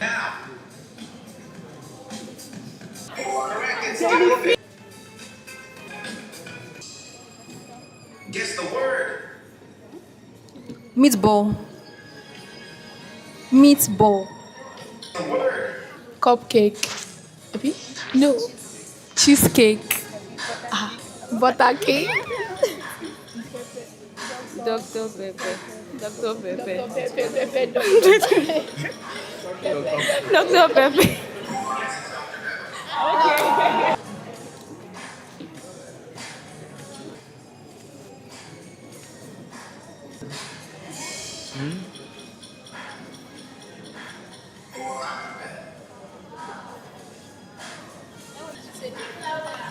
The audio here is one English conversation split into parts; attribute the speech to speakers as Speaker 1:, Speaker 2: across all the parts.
Speaker 1: Now, correct answer. Guess the word.
Speaker 2: Meatball. Meatball.
Speaker 1: The word.
Speaker 3: Cupcake. Abi? No. Cheesecake. Butter cake.
Speaker 4: Dr. Pepper. Dr. Pepper. Dr. Pepper.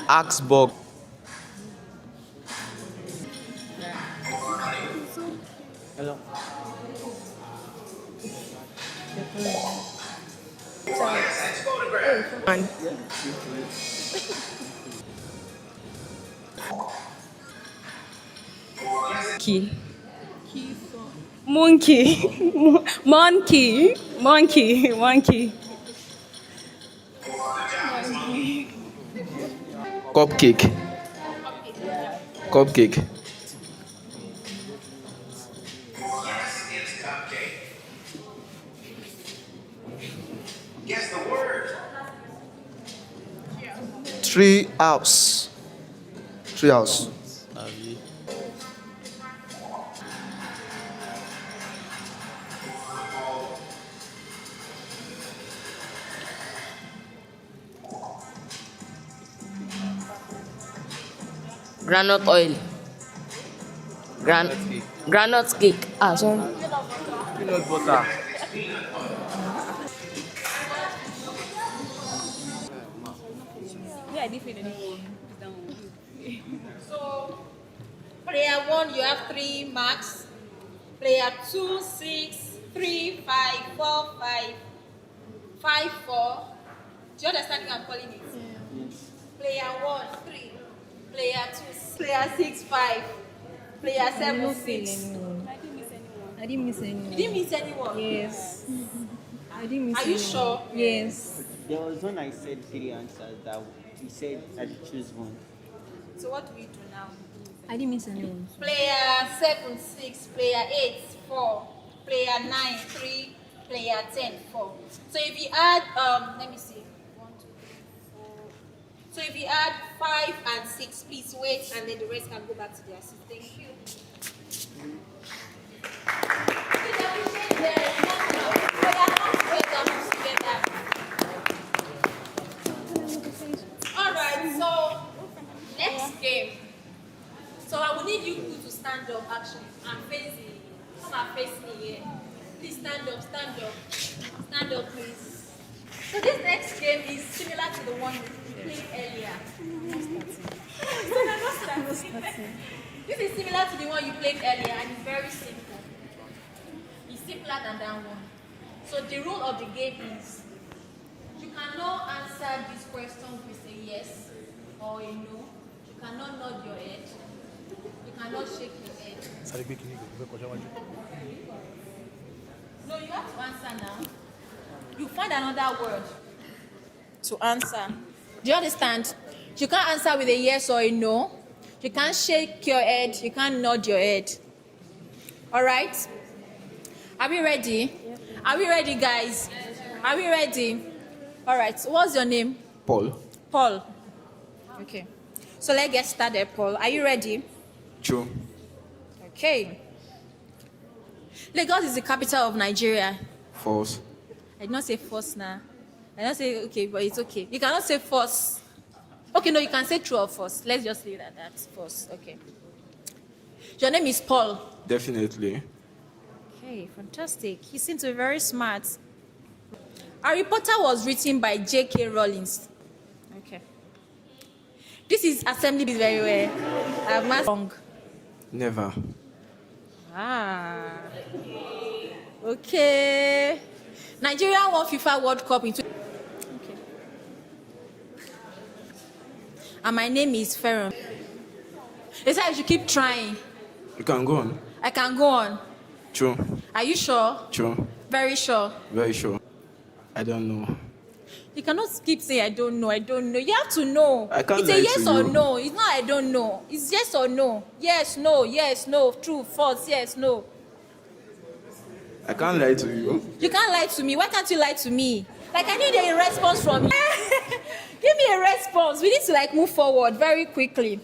Speaker 5: Axbog. Hello.
Speaker 1: Yes, photograph.
Speaker 4: Key. Monkey. Monkey. Monkey. Monkey.
Speaker 5: Cupcake. Cupcake.
Speaker 1: Yes, it's cupcake. Guess the word.
Speaker 6: Tree house. Tree house.
Speaker 4: Granite oil. Granite cake. Ah, sorry.
Speaker 5: Peanut butter.
Speaker 7: So, player 1, you have 3 marks. Player 2, 6, 3, 5, 4, 5, 5, 4. Do you understand what I'm calling it? Player 1, 3. Player 2, 6. Player 6, 5. Player 7, 6.
Speaker 2: I didn't miss anyone.
Speaker 7: You didn't miss anyone?
Speaker 2: Yes. I didn't miss
Speaker 7: Are you sure?
Speaker 2: Yes.
Speaker 8: There was one I said 3 answers that he said I should choose one.
Speaker 7: So what do we do now?
Speaker 2: I didn't miss anyone.
Speaker 7: Player 7, 6. Player 8, 4. Player 9, 3. Player 10, 4. So if you add, let me see. 1, 2, 3, 4. So if you add 5 and 6, please wait, and then the rest can go back to their seat. Thank you. Please appreciate the Alright, so next game. So I will need you two to stand up actually and face the come and face me here. Please stand up, stand up. Stand up please. So this next game is similar to the one we played earlier. This is similar to the one you played earlier and it's very simple. It's simpler than that one. So the rule of the game is you cannot answer this question with a yes or a no. You cannot nod your head. You cannot shake your head. No, you have to answer now. You find another word to answer. Do you understand? You can't answer with a yes or a no. You can't shake your head. You can't nod your head. All right? Are we ready? Yeah. Are we ready, guys? Are we ready? All right. So what's your name?
Speaker 5: Paul.
Speaker 7: Paul. Okay. So let's get started, Paul. Are you ready?
Speaker 5: True.
Speaker 7: Okay. Lagos is the capital of Nigeria.
Speaker 5: False.
Speaker 7: I did not say false now. I did not say okay, but it's okay. You cannot say false. Okay, no, you can say true or false. Let's just leave it at that. False. Okay. Your name is Paul.
Speaker 5: Definitely.
Speaker 7: Okay, fantastic. You seem to be very smart. Harry Potter was written by J.K. Rowling. Okay. This is assembly very well. I'm wrong.
Speaker 5: Never.
Speaker 7: Ah. Okay. Nigeria won FIFA World Cup in. Okay. And my name is Ferrum. They said I should keep trying.
Speaker 5: You can go on.
Speaker 7: I can go on.
Speaker 5: True.
Speaker 7: Are you sure?
Speaker 5: True.
Speaker 7: Very sure.
Speaker 5: Very sure. I don't know.
Speaker 7: You cannot keep saying I don't know. I don't know. You have to know.
Speaker 5: I can't
Speaker 7: It's a
Speaker 5: lie
Speaker 7: yes
Speaker 5: to
Speaker 7: or
Speaker 5: you.
Speaker 7: no. It's not I don't know. It's yes or no. Yes, no, true, false, yes, no.
Speaker 5: I can't lie to you.
Speaker 7: You can't lie to me. Why can't you lie to me? Like, I need a response from you. Give me a response. We need to like move forward very quickly.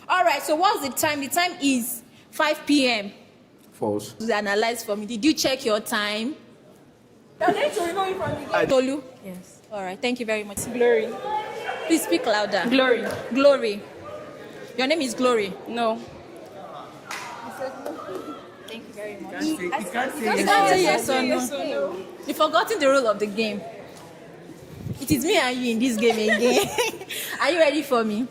Speaker 7: All right, so what's the time? The time is 5 p.m.
Speaker 5: False.
Speaker 7: To analyze for me. Did you check your time? You're going to remove it from the game. Tolu? Yes. All right, thank you very much. Glory. Please speak louder.
Speaker 4: Glory.
Speaker 7: Glory. Your name is Glory.
Speaker 4: No.
Speaker 7: Thank you very much.
Speaker 8: You can't say
Speaker 7: You can't say yes or no. You've forgotten the rule of the game. It is me and you in this game again. Are you ready for me?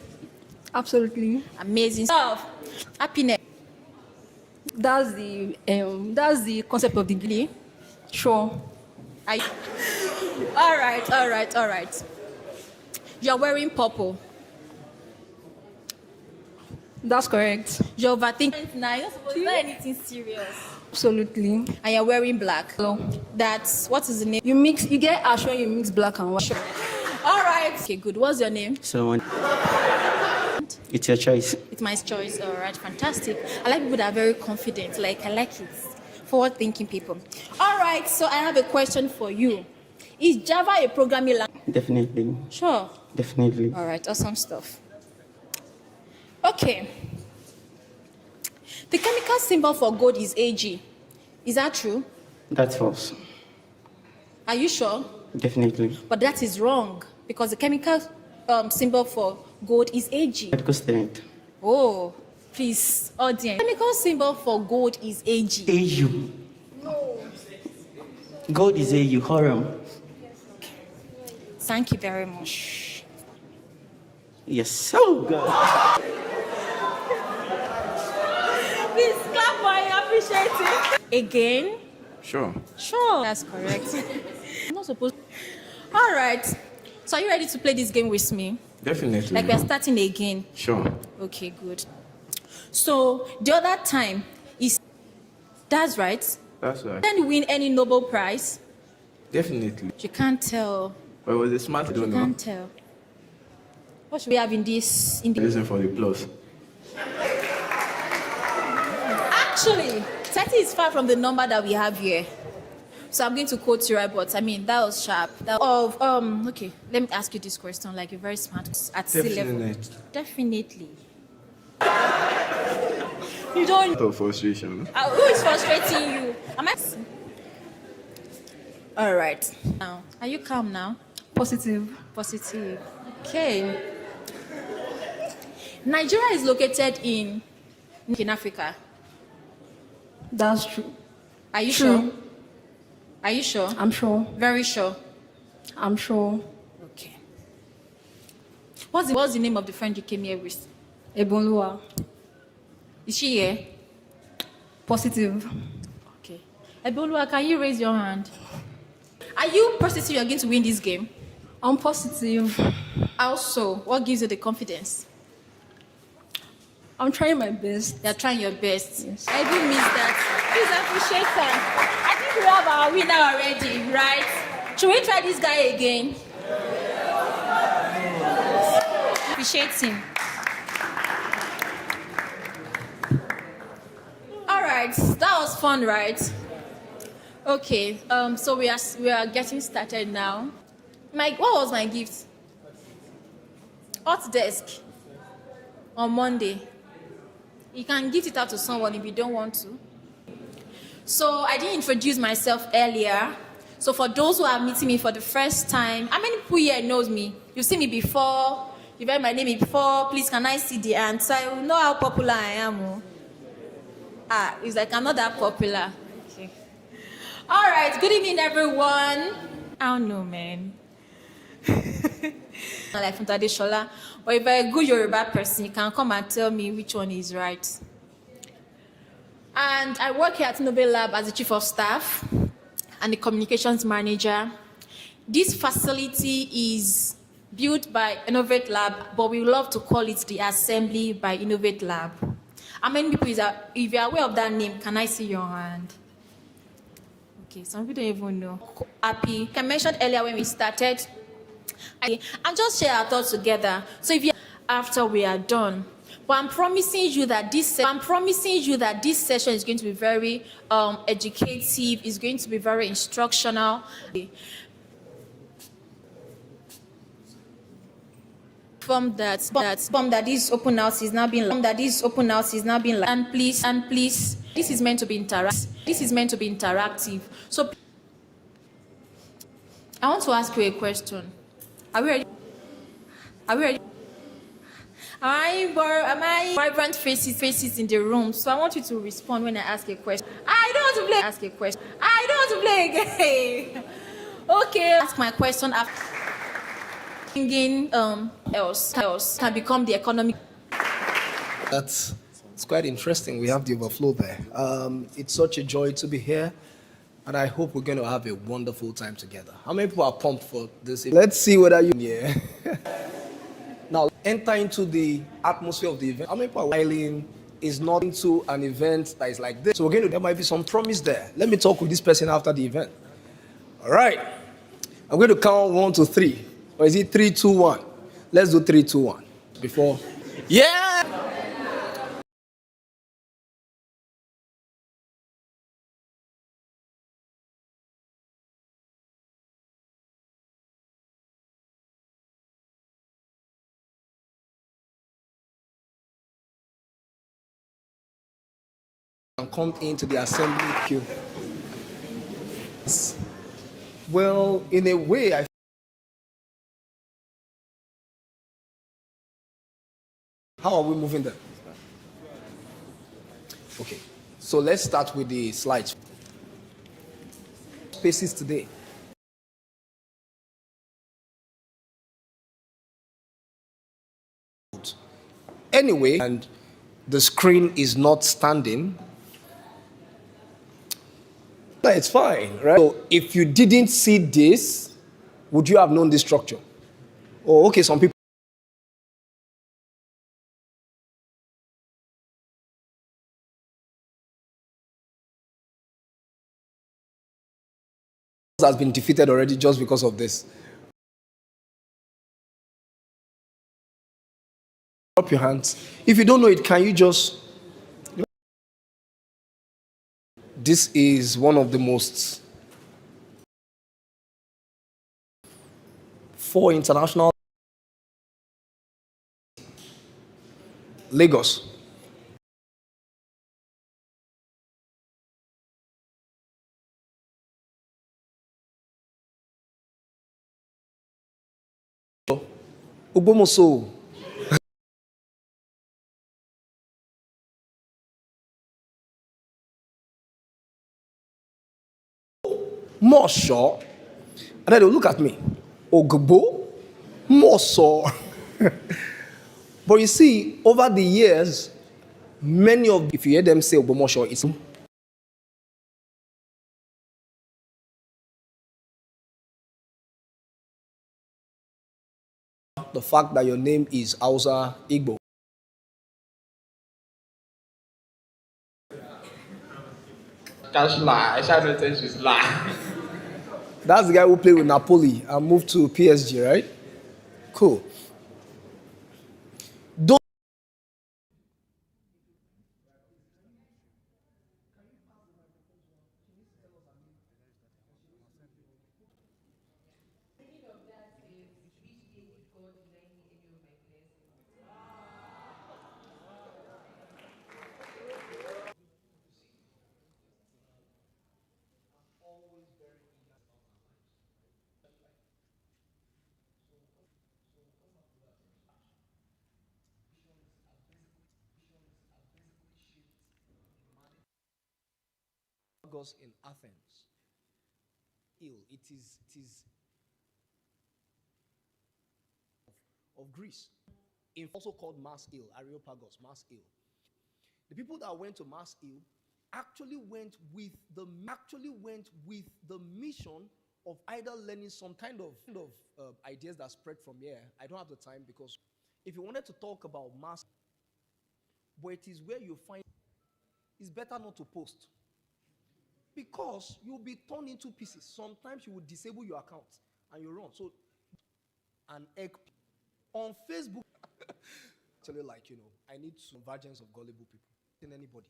Speaker 2: Absolutely.
Speaker 7: Amazing stuff. Happiness.
Speaker 2: That's the concept of the
Speaker 7: Really?
Speaker 2: Sure.
Speaker 7: Are you... All right. You're wearing purple.
Speaker 2: That's correct.
Speaker 7: You're overthinking now. You're not supposed to do anything serious.
Speaker 2: Absolutely.
Speaker 7: And you're wearing black.
Speaker 2: So
Speaker 7: That's what is the name?
Speaker 2: you get ash when you mix black and white.
Speaker 7: All right. Okay, good. What's your name?
Speaker 8: So, it's your choice.
Speaker 7: It's my choice. All right, fantastic. I like people that are very confident. Like, I like it. Forward-thinking people. All right, so I have a question for you. Is Java a programming language?
Speaker 8: Definitely.
Speaker 7: Sure.
Speaker 8: Definitely.
Speaker 7: All right, awesome stuff. Okay. The chemical symbol for gold is Ag. Is that true?
Speaker 8: That's false.
Speaker 7: Are you sure?
Speaker 8: Definitely.
Speaker 7: But that is wrong because the chemical symbol for gold is Ag.
Speaker 8: Medical student.
Speaker 7: Oh, please, audience. The chemical symbol for gold is Ag.
Speaker 8: AU. God is AU. Horam.
Speaker 7: Thank you very much.
Speaker 8: Yes. Oh, God.
Speaker 7: Please clap for I appreciate it. Again?
Speaker 5: Sure.
Speaker 7: Sure. That's correct. I'm not supposed. All right. So are you ready to play this game with me?
Speaker 5: Definitely.
Speaker 7: Like we're starting again.
Speaker 5: Sure.
Speaker 7: Okay, good. So the other time is. That's right.
Speaker 5: That's right.
Speaker 7: Didn't win any Nobel Prize.
Speaker 5: Definitely.
Speaker 7: You can't tell.
Speaker 5: But it was a smart
Speaker 7: You
Speaker 5: donor.
Speaker 7: can't tell. What should we have in this?
Speaker 5: Reason for the plus.
Speaker 7: Actually, 30 is far from the number that we have here. So I'm going to quote you right, but I mean that was sharp. Okay, let me ask you this question. Like you're very smart at sea level.
Speaker 5: Definitely.
Speaker 7: Definitely. You don't.
Speaker 5: Of frustration.
Speaker 7: Who is frustrating you? Am I? All right. Now, are you calm now?
Speaker 2: Positive.
Speaker 7: Positive. Okay. Nigeria is located in Africa.
Speaker 2: That's true.
Speaker 7: Are you
Speaker 2: True.
Speaker 7: sure? Are you sure?
Speaker 2: I'm sure.
Speaker 7: Very sure.
Speaker 2: I'm sure.
Speaker 7: Okay. What's the name of the friend you came here with?
Speaker 2: Ebonlua.
Speaker 7: Is she here?
Speaker 2: Positive.
Speaker 7: Okay. Ebonlua, can you raise your hand? Are you positive you're going to win this game?
Speaker 2: I'm positive.
Speaker 7: Also, what gives you the confidence?
Speaker 2: I'm trying my best.
Speaker 7: You're trying your best.
Speaker 2: Yes.
Speaker 7: I do miss that. Please appreciate her. I think we have our winner already, right? Should we try this guy again? Appreciate him. All right, that was fun, right? Okay, so we are getting started now. What was my gift? Hot desk on Monday. You can give it out to someone if you don't want to. So I didn't introduce myself earlier. So for those who are meeting me for the first time, how many people here knows me? You've seen me before. You've heard my name before. Please, can I see the answer? I will know how popular I am. It's like I'm not that popular. Okay. All right. Good evening, everyone. I don't know, man. Like from Tadeshola. But if you're a good Yoruba person, you can come and tell me which one is right. And I work here at Innovate Lab as the chief of staff and the communications manager. This facility is built by Innovate Lab, but we love to call it the Assembly by Innovate Lab. How many people is that? If you are aware of that name, can I see your hand? Okay, some people don't even know. Happy. Like I mentioned earlier when we started, and just share our thoughts together. So if you after we are done, but I'm promising you that this session is going to be very educative. It's going to be very instructional. That this open house is now being and please this is meant to be interactive. So I want to ask you a question. Are we ready? Am I vibrant faces in the room? So I want you to respond when I ask a question. I don't want to play again. Okay. Ask my question after thinking else can become the economic.
Speaker 9: It's quite interesting. We have the overflow there. It's such a joy to be here, and I hope we're going to have a wonderful time together. How many people are pumped for this? Let's see whether you yeah. Now, enter into the atmosphere of the event. How many people are smiling is not into an event that is like this? So there might be some promise there. Let me talk with this person after the event. All right. I'm going to count 1 to 3. Or is it 3, 2, 1? Let's do 3, 2, 1. Before. Yeah! And come into the assembly queue. Well, in a way, how are we moving there? Okay, so let's start with the slides. Spaces today. Anyway, and the screen is not standing. It's fine, right? So if you didn't see this, would you have known this structure? Oh, okay, some people. Has been defeated already just because of this. Drop your hands. If you don't know it, can you just... This is one of the most 4 international Lagos. Ogbomoso. More sure. And then they'll look at me. Ogbo, more so. But you see, over the years, many of, if you hear them say Ogbomoso, it's the fact that your name is Hausa Igbo.
Speaker 5: Cash lie. I shall not tell she's lie.
Speaker 9: That's the guy who played with Napoli and moved to PSG, right? Cool. In Athens. It is of Greece. Also called Mars Hill, Areopagus, Mars Hill. The people that went to Mars Hill actually went with the mission of either learning some kind of ideas that spread from here. I don't have the time, because if you wanted to talk about mass, but it is where you find it's better not to post, because you'll be torn into pieces. Sometimes you will disable your account and you run. So an egg on Facebook actually, like, I need convergence of gullible people in anybody.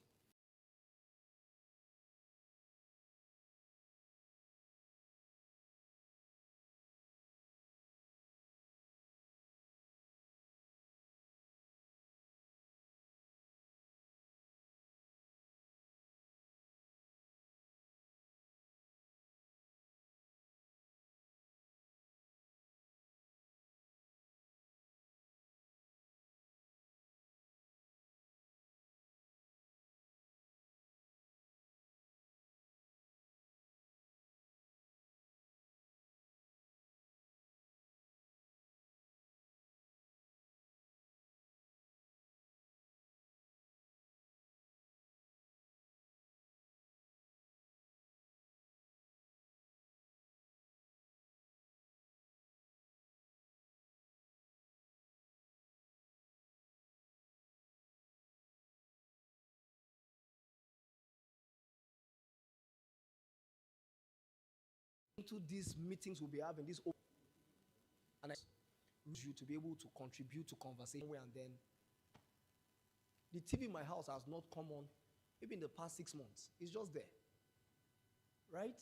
Speaker 9: Into these meetings we'll be having, and I urge you to be able to contribute to conversation, and then the TV in my house has not come on maybe in the past 6 months. It's just there. Right?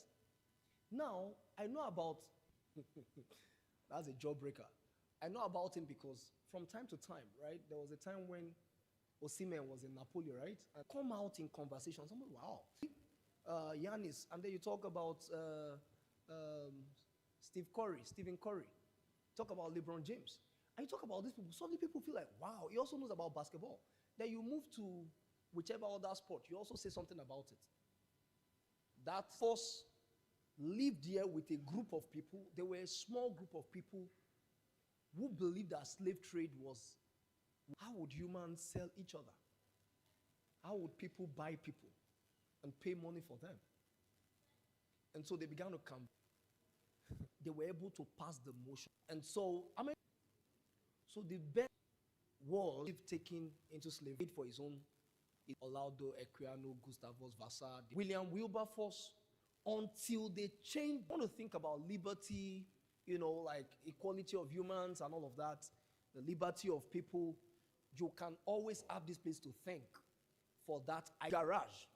Speaker 9: Now, I know about that's a jawbreaker. I know about him because from time to time, right? There was a time when Osimhen was in Napoli, right? And come out in conversation. Somebody, wow. Giannis, and then you talk about Stephen Curry. Talk about LeBron James. And you talk about these people. Suddenly people feel like, wow, he also knows about basketball. Then you move to whichever other sport, you also say something about it. That force lived here with a group of people. There were a small group of people who believed that slave trade was, how would humans sell each other? How would people buy people and pay money for them? And so they began to come. They were able to pass the motion. And so, so the best was taken into slavery for his own. Olaudah Equiano, Gustavus Vassar, William Wilberforce, until they changed. I want to think about liberty, like equality of humans and all of that, the liberty of people. You can always have this place to thank for that garage.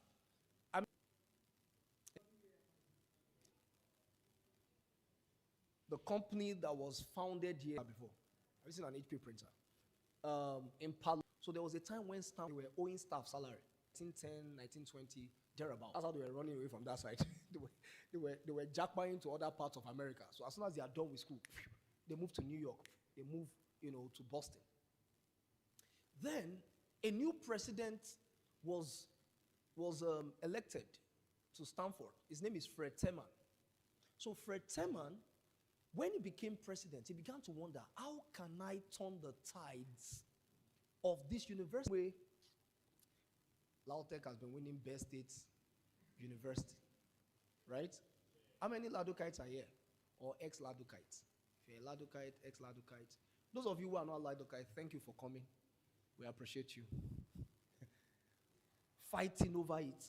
Speaker 9: The company that was founded here before. Have you seen an HP printer? In Palo. So there was a time when staff were owing staff salary. 1910, 1920, thereabouts. That's how they were running away from that side. they were jackpotting to other parts of America. So as soon as they are done with school, they moved to New York. They moved, to Boston. Then a new president was elected to Stanford. His name is Fred Terman. So Fred Terman, when he became president, he began to wonder, how can I turn the tides of this university? Lautech has been winning best state university, right? How many Ladokites are here? Or ex-Ladokites? If you're a Ladokite, ex-Ladokite. Those of you who are not Ladokite, thank you for coming. We appreciate you. Fighting over it.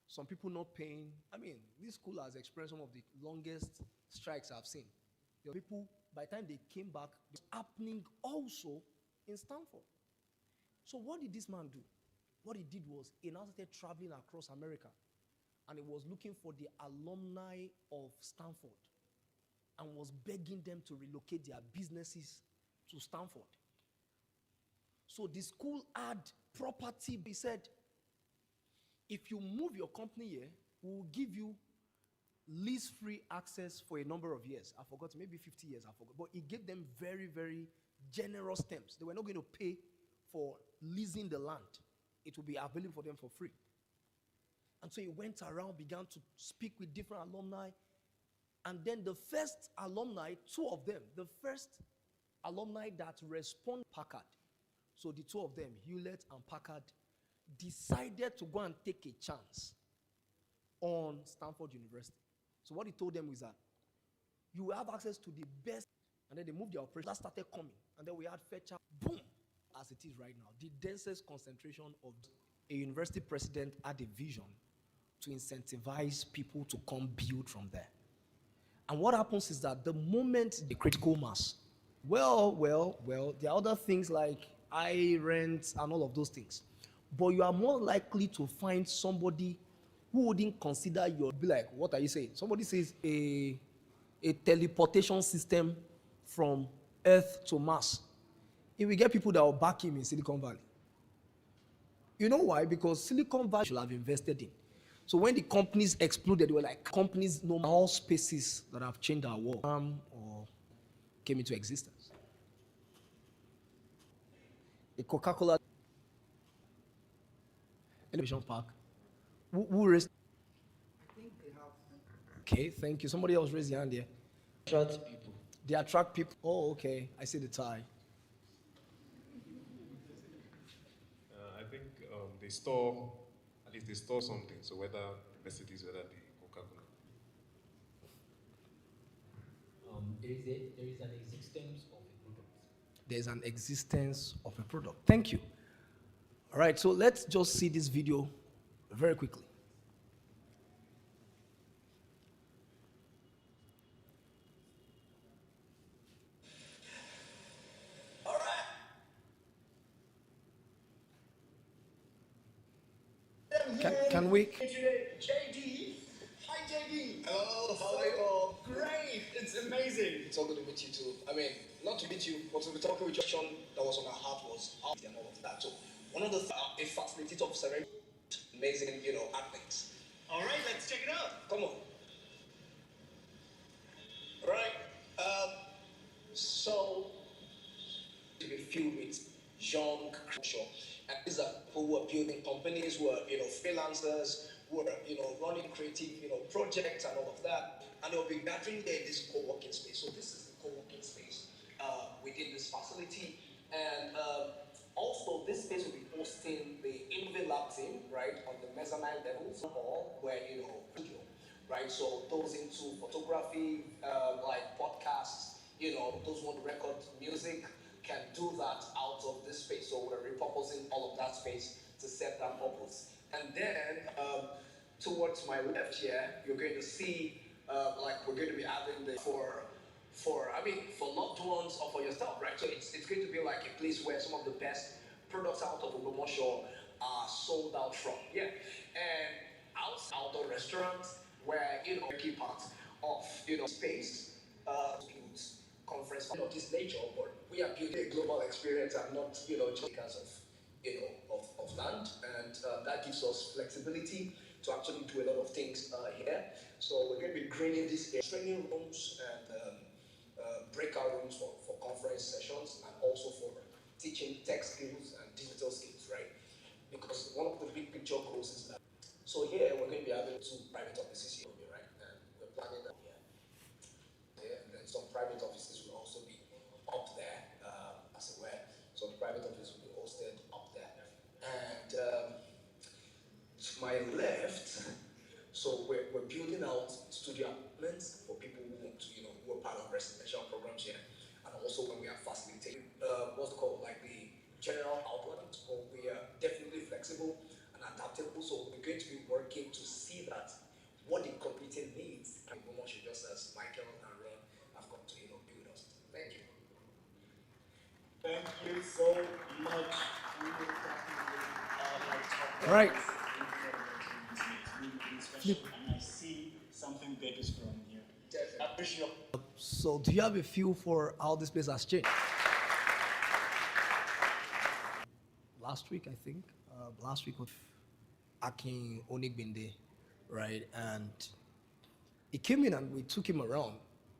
Speaker 9: Some people not paying. This school has experienced some of the longest strikes I've seen. There were people, by the time they came back, it was happening also in Stanford. So what did this man do? What he did was, he now started traveling across America, and he was looking for the alumni of Stanford and was begging them to relocate their businesses to Stanford. So the school had property. He said, if you move your company here, we'll give you lease-free access for a number of years. I forgot, maybe 50 years, I forgot. But he gave them very, very generous terms. They were not going to pay for leasing the land. It will be available for them for free. And so he went around, began to speak with different alumni. And then the first alumni, two of them, the first alumni that respond, Packard. So the two of them, Hewlett and Packard, decided to go and take a chance on Stanford University. So what he told them was that you will have access to the best, and then they moved their operation. That started coming, and then we had Fetcher, boom, as it is right now. The densest concentration of a university president had a vision to incentivize people to come build from there. And what happens is that the moment the critical mass, well, there are other things like high rent and all of those things. But you are more likely to find somebody who wouldn't consider your, be like, what are you saying? Somebody says a teleportation system from Earth to Mars. If we get people that will back him in Silicon Valley. You know why? Because Silicon Valley should have invested in. So when the companies exploded, they were like, companies know all spaces that have changed our world or came into existence. A Coca-Cola Innovation Park. Who raised? I think they have. Okay, thank you. Somebody else raised their hand here.
Speaker 5: Attract people.
Speaker 9: They attract people. Oh, okay. I see the tie.
Speaker 10: I think they store, at least they store something. So whether Mercedes, whether the Coca-Cola.
Speaker 11: There is an existence of a product.
Speaker 9: There's an existence of a product. Thank you. All right, so let's just see this video very quickly.
Speaker 1: All right.
Speaker 9: Can we?
Speaker 1: JD. Hi, JD. Hello, how are you all? Great. It's amazing.
Speaker 9: It's all good to meet you too. I mean, not to meet you, but to be talking with Sean, that was on our heart was art and all of that. So one of the a facilitator of ceremony, amazing, athletes.
Speaker 1: All right, let's check it out.
Speaker 9: Come on. All right. So to be filled with young culture, and these are people who are building companies, who are freelancers, who are running creative projects and all of that, and they'll be gathering there in this co-working space. So this is the co-working space within this facility, and also this space will be hosting the Innovate Lab team, right, on the mezzanine levels, or where studio, right. So those into photography, like podcasts, those who want to record music, can do that out of this space. So we're repurposing all of that space to serve that purpose. And then towards my left here, you're going to see we're going to be having the for loved ones or for yourself, right? So it's going to be like a place where some of the best products out of Ogbomoso are sold out from. Yeah. And outdoor restaurants where a key part of space conference of this nature, but we are building a global experience and not just because of land, and that gives us flexibility to actually do a lot of things here. So we're going to be creating these training rooms and breakout rooms for conference sessions, and also for teaching tech skills and digital skills, right? Because one of the big picture goals is that. So here we're going to be having 2 private offices here, right? And we're planning that here. And then some private offices will also be up there, as it were. So the private office will be hosted up there. And to my left, so we're building out studio apartments for people who want to, who are part of residential programs here. And also when we are facilitating, what's called like the general outlet. So we are definitely flexible and adaptable. So we're going to be working to see that what the community needs. And Ogbomoso, just as Michael and Ron have come to build us. Thank you.
Speaker 1: Thank you so much.
Speaker 9: All right.
Speaker 1: And I see something big is growing here. I appreciate.
Speaker 9: So do you have a feel for how this place has changed? Last week, I think. Last week of Akin Onigbinde, right? And he came in and we took him around.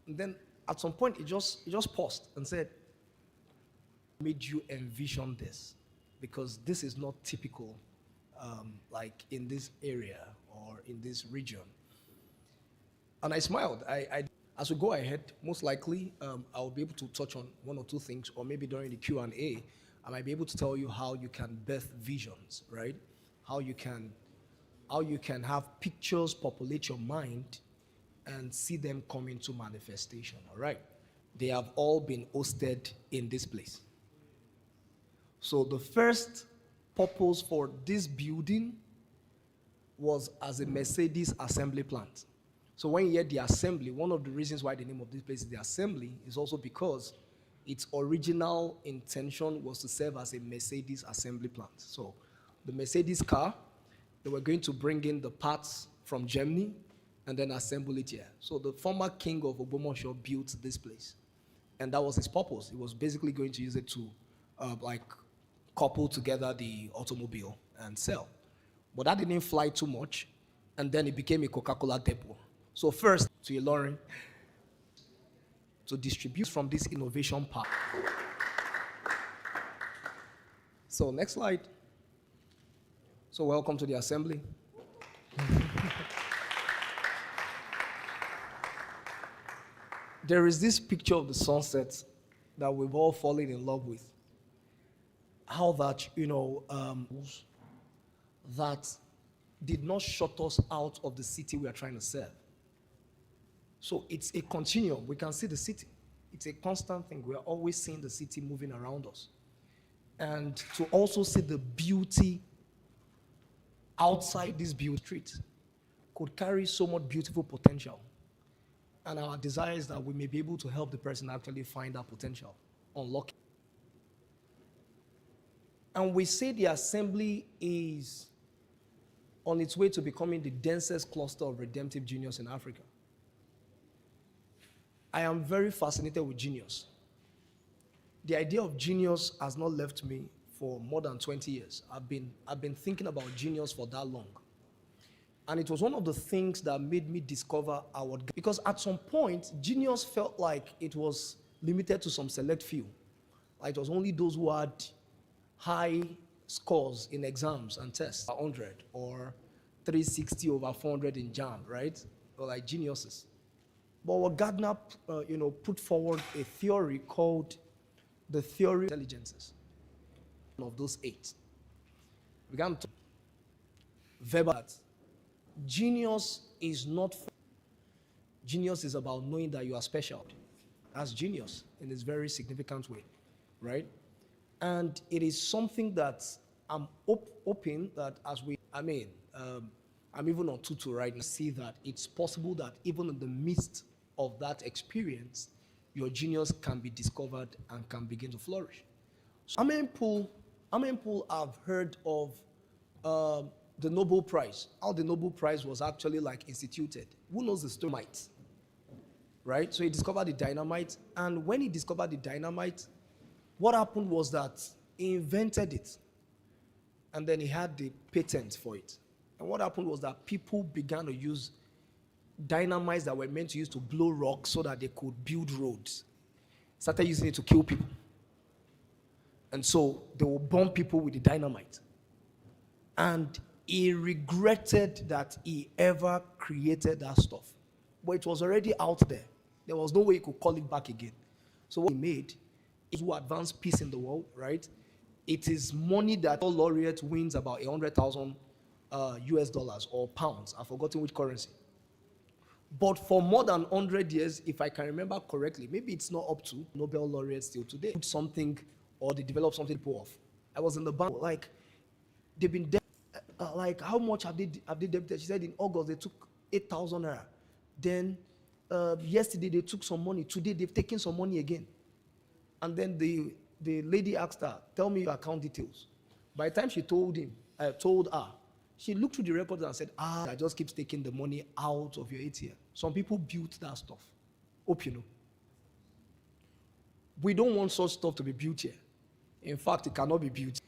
Speaker 9: And then at some point, he just paused and said, made you envision this? Because this is not typical, like in this area or in this region. And I smiled. As we go ahead, most likely, I'll be able to touch on 1 or 2 things, or maybe during the Q&A, I might be able to tell you how you can birth visions, right? how you can have pictures populate your mind and see them come into manifestation. All right. They have all been hosted in this place. So the first purpose for this building was as a Mercedes assembly plant. So when you hear the assembly, one of the reasons why the name of this place is the assembly is also because its original intention was to serve as a Mercedes assembly plant. So the Mercedes car, they were going to bring in the parts from Germany and then assemble it here. So the former king of Ogbomoso built this place. And that was his purpose. He was basically going to use it to couple together the automobile and sell. But that didn't fly too much. And then it became a Coca-Cola depot. So first to Ilorin to distribute from this innovation park. So next slide. So welcome to the assembly. There is this picture of the sunset that we've all fallen in love with. How that, that did not shut us out of the city we are trying to serve. So it's a continuum. We can see the city. It's a constant thing. We are always seeing the city moving around us. And to also see the beauty outside this beauty street could carry so much beautiful potential. And our desire is that we may be able to help the person actually find that potential, unlock it. And we say the assembly is on its way to becoming the densest cluster of redemptive genius in Africa. I am very fascinated with genius. The idea of genius has not left me for more than 20 years. I've been thinking about genius for that long. And it was one of the things that made me discover our, because at some point, genius felt like it was limited to some select few. Like it was only those who had high scores in exams and tests, 100 or 360 over 400 in JAM, right? Or like geniuses. But what Gardner, put forward a theory called the theory of intelligences. Of those 8, we began to verbal that genius is not. Genius is about knowing that you are special. That's genius in this very significant way, right? And it is something that I'm hoping that as we, I'm even on Tutu right now, see that it's possible that even in the midst of that experience, your genius can be discovered and can begin to flourish. So, how many people have heard of the Nobel Prize? How the Nobel Prize was actually like instituted? Who knows the story? Right? So he discovered the dynamite, and when he discovered the dynamite, what happened was that he invented it, and then he had the patent for it. And what happened was that people began to use dynamites that were meant to use to blow rocks so that they could build roads. Started using it to kill people. And so they will bomb people with the dynamite. And he regretted that he ever created that stuff. But it was already out there. There was no way he could call it back again. So what he made is to advance peace in the world, right? It is money that all laureate wins about 100,000 US dollars or pounds. I've forgotten which currency. But for more than 100 years, if I can remember correctly, maybe it's not up to Nobel laureates still today, something or they develop something to pull off. I was in the bank, like, they've been debt, like, how much have they debited? She said in August, they took 8,000 naira. Then yesterday, they took some money. Today, they've taken some money again. And then the lady asked her, tell me your account details. By the time she told her, she looked through the records and said, I just keeps taking the money out of your ATM. Some people built that stuff. Hope you know. We don't want such stuff to be built here. In fact, it cannot be built.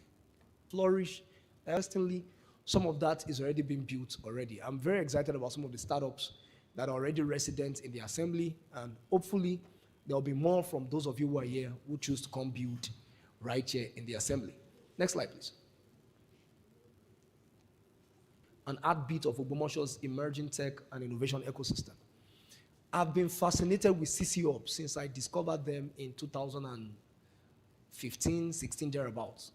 Speaker 9: Flourish. Interestingly, some of that is already being built already. I'm very excited about some of the startups that are already resident in the assembly, and hopefully there will be more from those of you who are here who choose to come build right here in the assembly. Next slide, please. An heartbeat of Ogbomoso's emerging tech and innovation ecosystem. I've been fascinated with CC Hub since I discovered them in 2015, 16, thereabouts.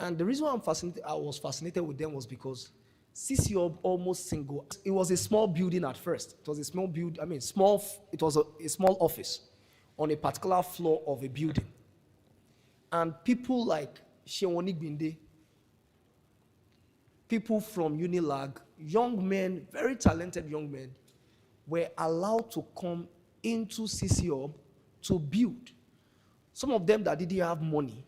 Speaker 9: And the reason why I was fascinated with them was because CCOB almost single. It was a small building at first. It was a small build. I mean, small. It was a small office on a particular floor of a building. And people like Shewoni Gbinde, people from Unilag, young men, very talented young men, were allowed to come into CCOB to build. Some of them that didn't have money,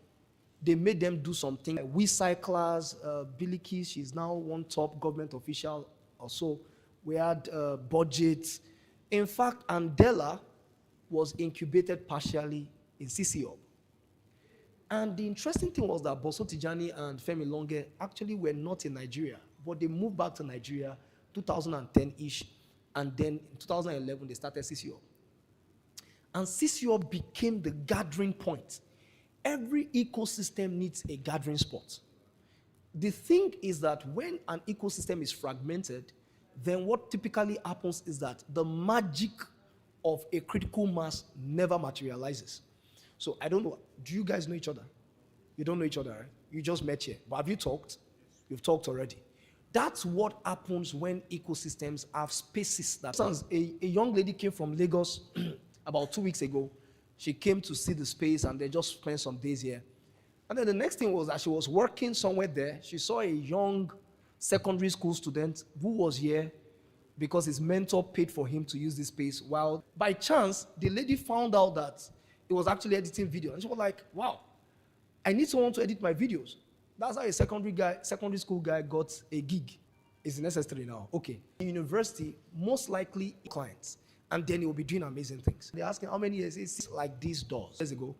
Speaker 9: they made them do something. We cyclers, Biliki, she's now one top government official or so. We had budgets. In fact, Andela was incubated partially in CCOB. And the interesting thing was that Boso Tijani and Femi Longe actually were not in Nigeria, but they moved back to Nigeria 2010-ish, and then in 2011 they started CCOB. And CCOB became the gathering point. Every ecosystem needs a gathering spot. The thing is that when an ecosystem is fragmented, then what typically happens is that the magic of a critical mass never materializes. So I don't know, do you guys know each other? You don't know each other, right? You just met here. But have you talked? You've talked already. That's what happens when ecosystems have spaces that... A young lady came from Lagos about 2 weeks ago. She came to see the space and they just spent some days here. And then the next thing was that she was working somewhere there. She saw a young secondary school student who was here because his mentor paid for him to use this space. While by chance, the lady found out that it was actually editing video. And she was like, wow, I need someone to edit my videos. That's how a secondary school guy got a gig. Is it necessary now? Okay. In university, most likely clients. And then he will be doing amazing things. They're asking how many years it's like these doors. Years ago,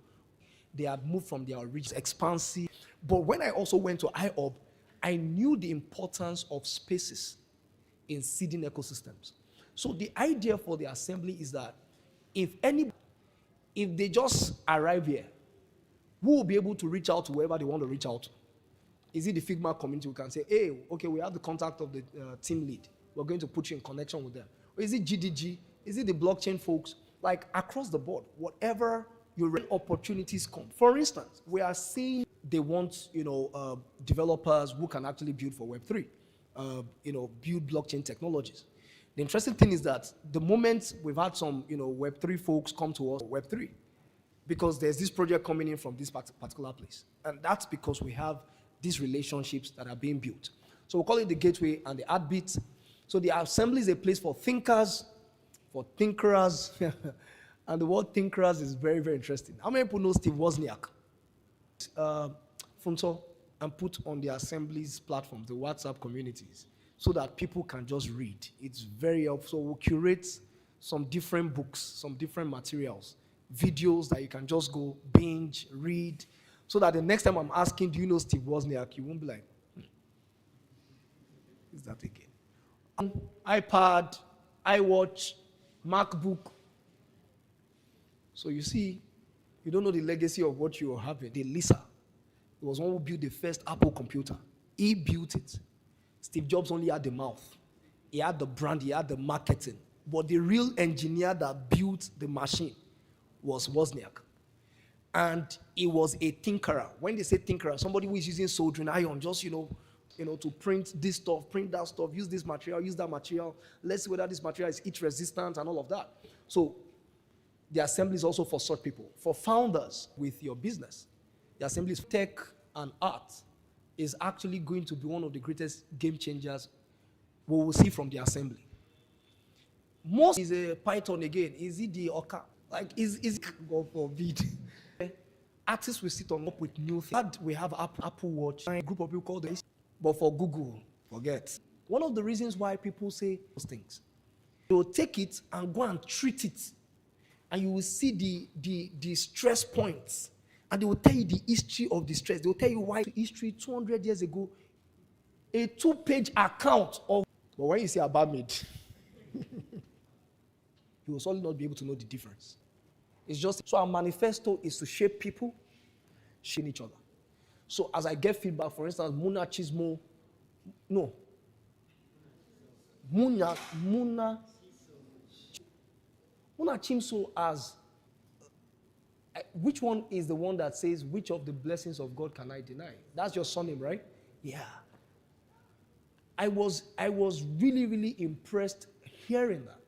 Speaker 9: they had moved from their original expansive. But when I also went to IOB, I knew the importance of spaces in seeding ecosystems. So the idea for the assembly is that if they just arrive here, who will be able to reach out to whoever they want to reach out to? Is it the Figma community who can say, hey, okay, we have the contact of the team lead. We're going to put you in connection with them. Or is it GDG? Is it the blockchain folks? Like across the board, whatever your opportunities come. For instance, we are seeing they want, developers who can actually build for Web3, build blockchain technologies. The interesting thing is that the moment we've had some, Web3 folks come to us, Web3, because there's this project coming in from this particular place. And that's because we have these relationships that are being built. So we'll call it the gateway and the heartbeat. So the assembly is a place for thinkers, for thinkers. And the word thinkers is very, very interesting. How many people know Steve Wozniak? Funto, and put on the assembly's platforms, the WhatsApp communities, so that people can just read. It's very helpful. So we'll curate some different books, some different materials, videos that you can just go binge, read, so that the next time I'm asking, do you know Steve Wozniak, you won't be like, is that again? iPad, iWatch, MacBook. So you see, you don't know the legacy of what you're having. The Lisa, it was one who built the first Apple computer. He built it. Steve Jobs only had the mouth. He had the brand, he had the marketing. But the real engineer that built the machine was Wozniak. And he was a tinkerer. When they say tinkerer, somebody who is using soldering iron, just, to print this stuff, print that stuff, use this material, use that material. Let's see whether this material is heat resistant and all of that. So the assembly is also for such people. For founders with your business, the assembly is tech and art is actually going to be one of the greatest game changers we will see from the assembly. Most is a Python again. Is it the Oka? Like, is God forbid. Artists will sit on up with new things. We have Apple Watch, a group of people called this, but for Google, forget. One of the reasons why people say those things, they will take it and go and treat it, and you will see the stress points, and they will tell you the history of the stress. They will tell you why history 200 years ago, a 2-page account of. But when you say about made, you will certainly not be able to know the difference. It's just, so our manifesto is to shape people, shape each other. So as I get feedback, for instance, Muna Chimso has Which one is the one that says, which of the blessings of God can I deny? That's your surname, right? Yeah. I was really, really impressed hearing that.